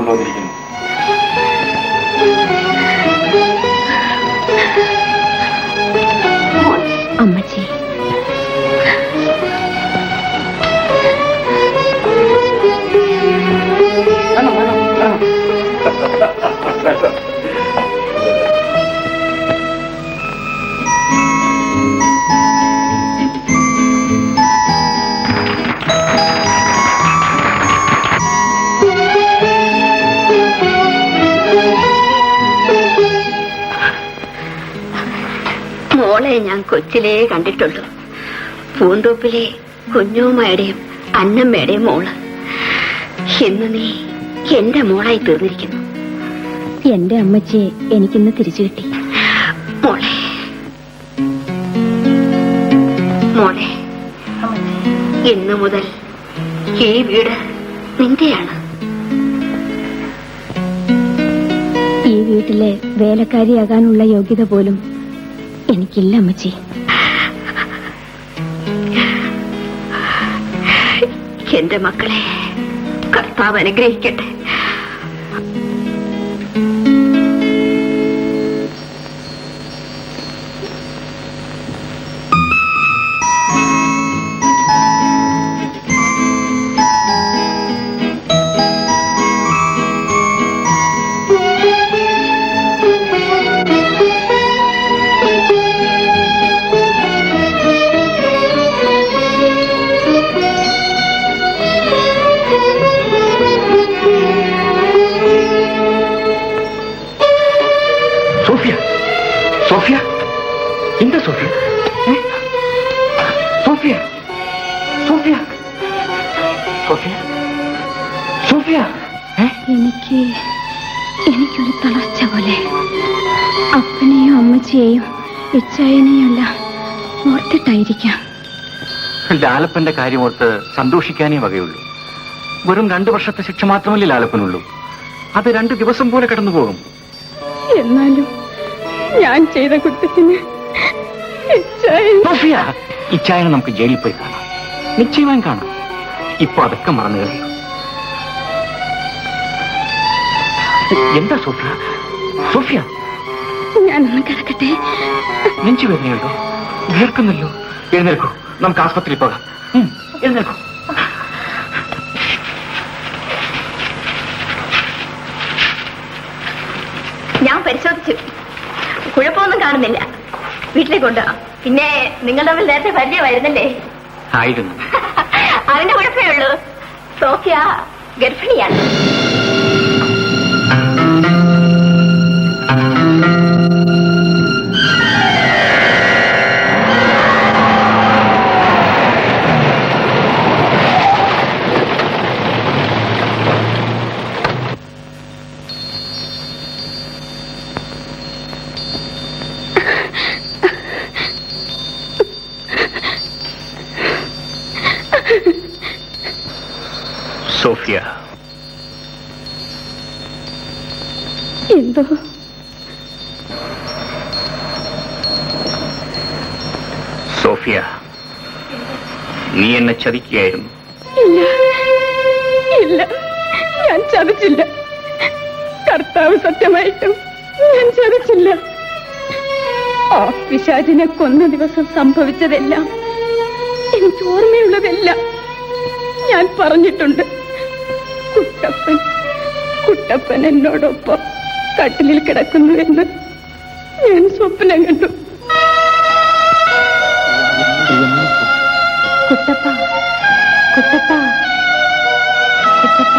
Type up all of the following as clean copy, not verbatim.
കൊണ്ടുവന്നിരിക്കുന്നു. അമ്മച്ചി, മോളെ ഞാൻ കൊച്ചിലേ കണ്ടിട്ടുള്ളൂ. പൂന്തോപ്പിലെ കുഞ്ഞോമ്മയുടെയും അന്നമ്മയുടെയും മോള്. ഇന്ന് നീ എന്റെ മോളായി തീർന്നിരിക്കുന്നു. എന്റെ അമ്മച്ചിയെ എനിക്കിന്ന് തിരിച്ചു കിട്ടി. മോളെ മോളെ, ഇന്നു മുതൽ ഈ വീട് നിന്റെയാണ്. ഈ വീട്ടിലെ വേലക്കാരിയാകാനുള്ള യോഗ്യത പോലും എനിക്കില്ല അമ്മച്ചി. എന്റെ മക്കളെ കർത്താവ് അനുഗ്രഹിക്കട്ടെ. സോഫിയ, എന്താ Sophia? Sophia, Sophia, Sophia, Sophia. എനിക്കൊരു തളർച്ച പോലെ. അപ്പനെയും അമ്മച്ചിയെയും ഇച്ചായനെയും എല്ലാം ഓർത്തിട്ടായിരിക്കാം. ലാലപ്പന്റെ കാര്യമോർത്ത് സന്തോഷിക്കാനേ വകയുള്ളൂ. വെറും 2 വർഷത്തെ ശിക്ഷ മാത്രമല്ലേ ലാലപ്പനുള്ളൂ. അത് 2 ദിവസം പോലെ കടന്നു പോകും. എന്നാലും ഞാൻ ചെയ്ത കുറ്റത്തിന് ഇച്ചായനെ നമുക്ക് ജയിലിൽ പോയി കാണാം, നിശ്ചയമായും കാണാം. ഇപ്പൊ അതൊക്കെ മറന്നു കളയും. എന്താ സോഫിയ? സോഫിയ, ഞാനൊന്ന് കിടക്കട്ടെ. നെഞ്ചു വേദനയുണ്ടോ? വീർക്കുന്നല്ലോ. എഴുന്നേൽക്കൂ, നമുക്ക് ആസ്പത്രിയിൽ പോകാം. എഴുന്നേൽക്കൂ. ഞാൻ പരിശോധിച്ചു, കുഴപ്പമൊന്നും കാണുന്നില്ല. വീട്ടിലേക്ക് കൊണ്ടുപോകാം. പിന്നെ നിങ്ങൾ തമ്മിൽ നേരത്തെ പരിചയമായിരുന്നല്ലേ? ആയിരുന്നു. അതിന്റെ കുഴപ്പമേ ഉള്ളൂ. സോഫിയ ഗർഭിണിയാണ്. സോഫിയ, എന്തോ സോഫിയ, നീ എന്നെ ചതിക്കുകയായിരുന്നു. ഇല്ല, ഇല്ല, ഞാൻ ചതിച്ചില്ല. കർത്താവ് സത്യമായിട്ടും ഞാൻ ചതിച്ചില്ല. ആ പിശാചിനെ കൊന്ന ദിവസം സംഭവിച്ചതെല്ലാം, എനിക്ക് ഓർമ്മയുള്ളതെല്ലാം ഞാൻ പറഞ്ഞിട്ടുണ്ട്. കുട്ടപ്പൻ എന്നോടൊപ്പം കട്ടിലിൽ കിടക്കുന്നുവെന്ന് ഞാൻ സ്വപ്നം കണ്ടു. കുട്ടപ്പ, കുട്ടപ്പ, കുട്ടപ്പ.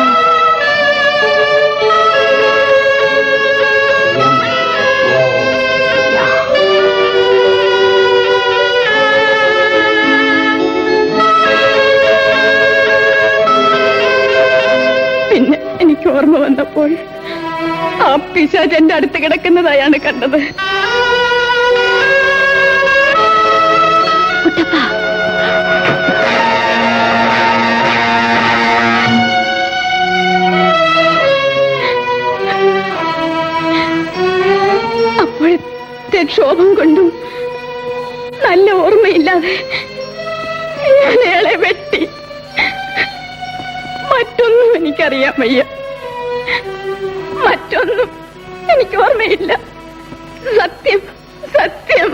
പിന്നെ എനിക്ക് ഓർമ്മ വന്നപ്പോൾ ആ പിശാച് എന്റെ അടുത്ത് കിടക്കുന്നതായാണ് കണ്ടത്. കുട്ടപ്പ, അപ്പോഴത്തെ ക്ഷോഭം കൊണ്ടും നല്ല ഓർമ്മയില്ലാതെ ഞാൻ അയാളെ വെട്ടി. മറ്റൊന്നും എനിക്കറിയാൻ വയ്യ. മറ്റൊന്നും എനിക്ക് ഓർമ്മയില്ല. സത്യം സത്യം.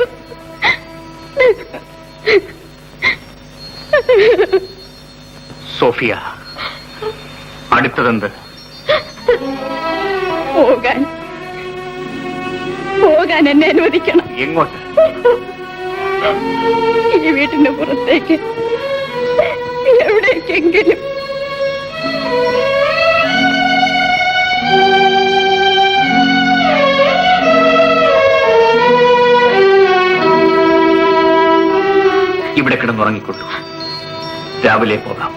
സോഫിയ, അടുത്തതെന്ത്? പോകാൻ പോകാൻ എന്നെ അനുവദിക്കണം. എങ്ങോട്ട്? ഈ വീട്ടിന്റെ പുറത്തേക്ക്, എവിടേക്കെങ്കിലും. ഇവിടെ കിടന്നുറങ്ങിക്കൊള്ളു. രാവിലെ പോകാം.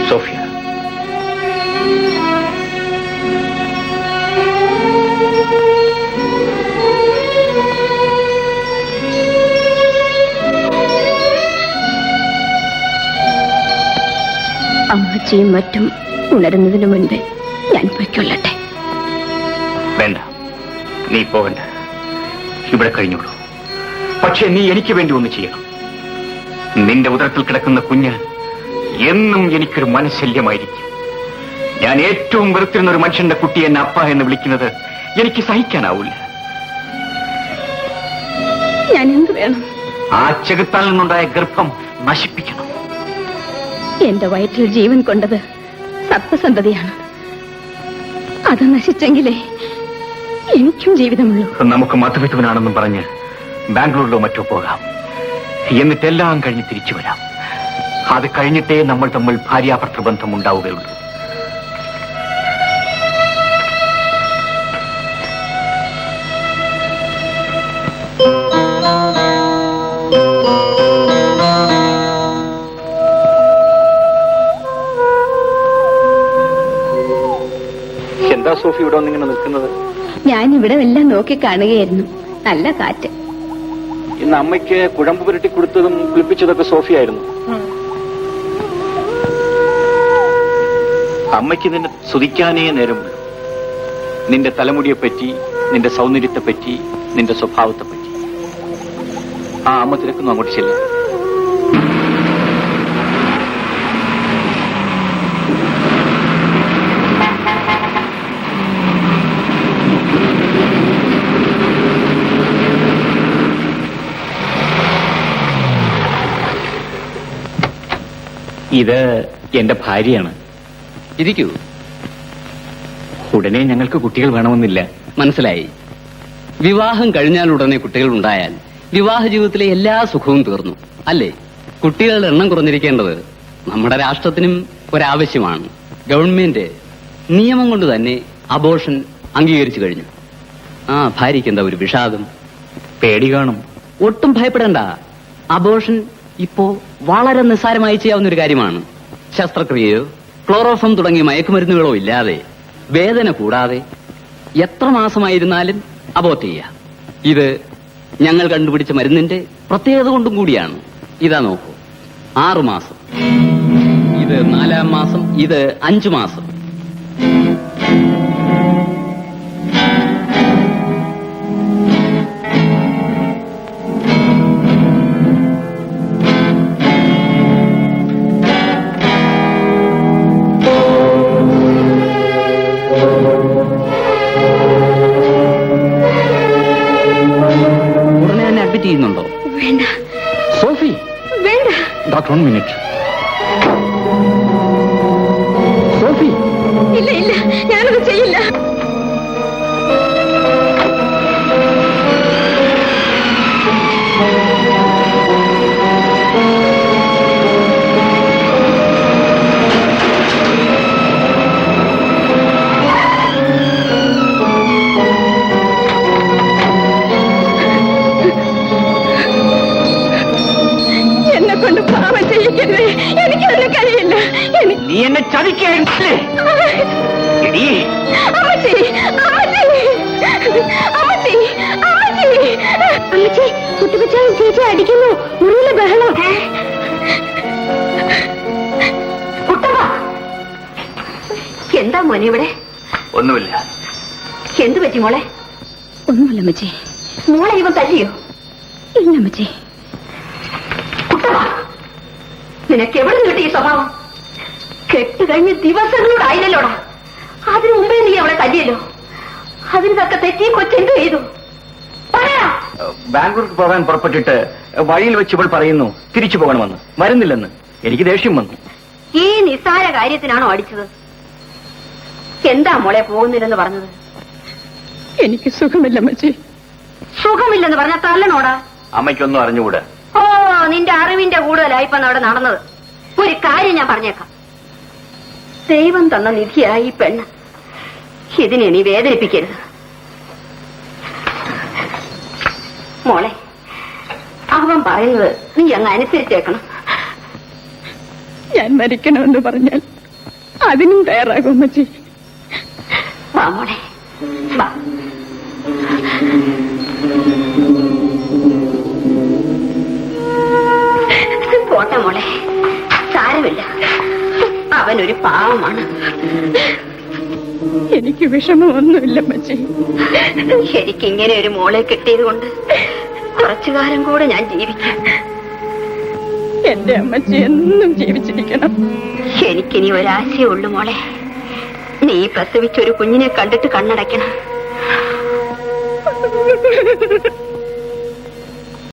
സോഫിയ, അമ്മച്ചിയും മറ്റും ഉണരുന്നതിന് മുൻപ് ഞാൻ പൊയ്ക്കൊള്ളട്ടെ. വേണ്ട, നീ പോകണ്ട. ഇവിടെ കഴിഞ്ഞോളൂ. പക്ഷേ നീ എനിക്ക് വേണ്ടി ഒന്ന് ചെയ്യണം. നിന്റെ ഉദരത്തിൽ കിടക്കുന്ന കുഞ്ഞ് എന്നും എനിക്കൊരു മനഃശല്യമായിരിക്കും. ഞാൻ ഏറ്റവും വെറുത്തിരുന്ന ഒരു മനുഷ്യന്റെ കുട്ടി എന്നെ അപ്പ എന്ന് വിളിക്കുന്നത് എനിക്ക് സഹിക്കാനാവില്ല. ഞാൻ എന്ത് വേണം? ആ ചെകുത്താൽ നിന്നുണ്ടായ ഗർഭം നശിപ്പിക്കണം. എന്റെ വയറ്റിൽ ജീവൻ കൊണ്ടത് സത്വസന്തതിയാണ്. അത് നശിച്ചെങ്കിലേ എനിക്കും ജീവിതമുള്ളൂ. നമുക്ക് മധുവിധുവനാണെന്നും പറഞ്ഞ് ബാംഗ്ലൂരിലോ മറ്റോ പോകാം. എന്നിട്ടെല്ലാം കഴിഞ്ഞ് തിരിച്ചു വരാം. അത് കഴിഞ്ഞിട്ടേ നമ്മൾ തമ്മിൽ ഭാര്യാഭർത്തൃബന്ധം ഉണ്ടാവുകയുള്ളൂ. എന്താ സോഫി ഇവിടെ ഒന്നിങ്ങനെ നിൽക്കുന്നത്? ഞാൻ ഇവിടെ എല്ലാം നോക്കി കാണുകയായിരുന്നു. നല്ല കാറ്റ്. ഇന്ന് അമ്മയ്ക്ക് കുഴമ്പ് പുരട്ടി കൊടുത്തതും കുളിപ്പിച്ചതൊക്കെ സോഫിയായിരുന്നു. അമ്മയ്ക്ക് നിന്നെ സ്തുതിക്കാനേ നേരമുള്ളൂ. നിന്റെ തലമുടിയെപ്പറ്റി, നിന്റെ സൗന്ദര്യത്തെപ്പറ്റി, നിന്റെ സ്വഭാവത്തെപ്പറ്റി. ആ അമ്മ തിരക്കുന്നു, അങ്ങോട്ട് ചെല്ലുക. ഇത് എന്റെ ഭാര്യയാണ്. ഇരിക്കൂ. ഉടനെ ഞങ്ങൾക്ക് കുട്ടികൾ വേണമെന്നില്ല. മനസ്സിലായി. വിവാഹം കഴിഞ്ഞാൽ ഉടനെ കുട്ടികൾ ഉണ്ടായാൽ വിവാഹ ജീവിതത്തിലെ എല്ലാ സുഖവും തീർന്നു, അല്ലേ? കുട്ടികളുടെ എണ്ണം കുറഞ്ഞിരിക്കേണ്ടത് നമ്മുടെ രാഷ്ട്രത്തിനും ഒരാവശ്യമാണ്. ഗവൺമെന്റ് നിയമം കൊണ്ട് തന്നെ അബോർഷൻ അംഗീകരിച്ചു കഴിഞ്ഞു. ആ ഭാര്യയ്ക്ക് എന്താ ഒരു വിഷാദം? പേടി കാണും. ഒട്ടും ഭയപ്പെടേണ്ട. അബോർഷൻ ഇപ്പോ വളരെ നിസ്സാരമായി ചെയ്യാവുന്ന ഒരു കാര്യമാണ്. ശസ്ത്രക്രിയയോ ക്ലോറോഫോം തുടങ്ങിയ മയക്കുമരുന്നുകളോ ഇല്ലാതെ, വേദന കൂടാതെ എത്ര മാസമായിരുന്നാലും അബോർട്ട് ചെയ്യാം. ഇത് ഞങ്ങൾ കണ്ടുപിടിച്ച മരുന്നിന്റെ പ്രത്യേകത കൊണ്ടും കൂടിയാണ്. ഇതാ നോക്കൂ, 6 മാസം, ഇത് 4-ാം മാസം, ഇത് 5 മാസം. ഉടനെ ചെയ്യുന്നുണ്ടോ? വേണ്ട സോഫി. വേണ്ട. Doctor 1 minute. സോഫി. ഇല്ല ഇല്ല, ഞാനത് ചെയ്യില്ല. എന്നെ കൊണ്ട് പാപം ചെയ്യിക്കരുത്, എനിക്കതിന് കഴിയില്ല. നീ എന്നെ ചതിക്കല്ലേ? അമ്മച്ചി, അമ്മച്ചി, അമ്മച്ചി, അമ്മച്ചി, അമ്മച്ചി, കുട്ടിപ്പച്ചാൻ ചേച്ചി അടിക്കുന്നു. മുറിയിലെ ബഹളം. എന്താ മോനെ ഇവിടെ? ഒന്നുമില്ല. എന്തു പറ്റി മോളെ? ഒന്നുമില്ല അമ്മച്ചി. മോളെ ഇവൻ തല്ലിയോ? ഇല്ല അമ്മച്ചി. നിനക്ക് എവിടെ കിട്ടി ഈ സ്വഭാവം? കെട്ടുകഴിഞ്ഞ് ദിവസങ്ങളോടായില്ലല്ലോടാ. അതിനു മുമ്പേ നീ അവളെ തല്ലിയല്ലോ. അതിന് തക്ക തെറ്റി കൊച്ചെന്ത് ചെയ്തു? പറയാ. ബാംഗ്ലൂർക്ക് പോകാൻ പുറപ്പെട്ടിട്ട് വഴിയിൽ വെച്ച് ഇവൾ പറയുന്നു തിരിച്ചു പോകണമെന്ന്. വരുന്നില്ലെന്ന്. എനിക്ക് ദേഷ്യം വന്നു. ഈ നിസ്സാര കാര്യത്തിനാണോ അടിച്ചത്? എന്താ മോളെ പോകുന്നില്ലെന്ന് പറഞ്ഞത്? എനിക്ക് സുഖമില്ല അമ്മച്ചി. സുഖമില്ലെന്ന് പറഞ്ഞ തല്ലണോടാ. അമ്മയ്ക്കൊന്നും അറിഞ്ഞുകൂടാ. ഓ, നിന്റെ അറിവിന്റെ കൂടുതലായിപ്പോ അവിടെ നടന്നത്. ഒരു കാര്യം ഞാൻ പറഞ്ഞേക്കാം. ദൈവം തന്ന നിധിയായി ഈ പെണ്ണ്. ഇതിനെ നീ വേദനിപ്പിക്കരുത് മോളെ. അവൻ പറയുന്നത് നീ അങ്ങ് അനുസരിച്ചേക്കണം. ഞാൻ മരിക്കണമെന്ന് പറഞ്ഞാൽ അതിനും തയ്യാറാകും അമ്മച്ചി. വാ മോളെ, വാ. പോട്ടെ മോളെ, സാരമില്ല. അവനൊരു പാവമാണ്. എനിക്ക് വിഷമമൊന്നുമില്ല അമ്മച്ചി. എനിക്കിങ്ങനെ ഒരു മോളെ കിട്ടിയത് കൊണ്ട് കുറച്ചു കാലം കൂടെ ഞാൻ ജീവിക്കാം. എന്റെ അമ്മച്ചി എന്നും ജീവിച്ചിരിക്കണം. എനിക്കിനി ഒരാശയേ ഉള്ളു മോളെ. നീ പ്രസവിച്ചൊരു കുഞ്ഞിനെ കണ്ടിട്ട് കണ്ണടയ്ക്കണം.